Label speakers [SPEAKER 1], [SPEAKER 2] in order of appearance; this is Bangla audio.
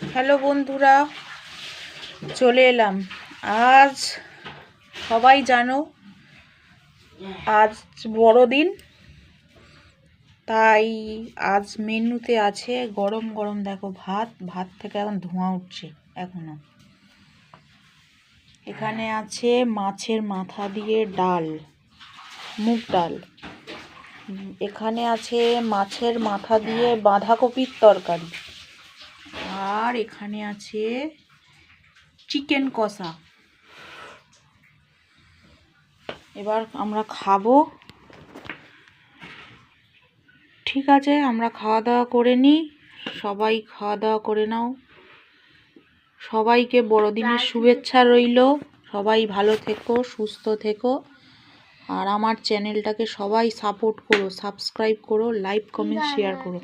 [SPEAKER 1] হ্যালো বন্ধুরা, চলে এলাম। আজ সবাই জানো আজ বড়দিন, তাই আজ মেনুতে আছে গরম গরম দেখো ভাত থেকে এখন ধোঁয়া উঠছে এখনো। এখানে আছে মাছের মাথা দিয়ে ডাল, মুগ ডাল। এখানে আছে মাছের মাথা দিয়ে বাঁধাকপির তরকারি, আর এখানে আছে চিকেন কষা। এবার আমরা খাবো। ঠিক আছে, আমরা খাওয়া দাওয়া করে নিই। সবাই খাওয়া দাওয়া করে নাও। সবাইকে বড়দিনের শুভেচ্ছা রইল। সবাই ভালো থেকো, সুস্থ থেকো। আর আমার চ্যানেলটাকে সবাই সাপোর্ট করো, সাবস্ক্রাইব করো, লাইক কমেন্ট শেয়ার করো।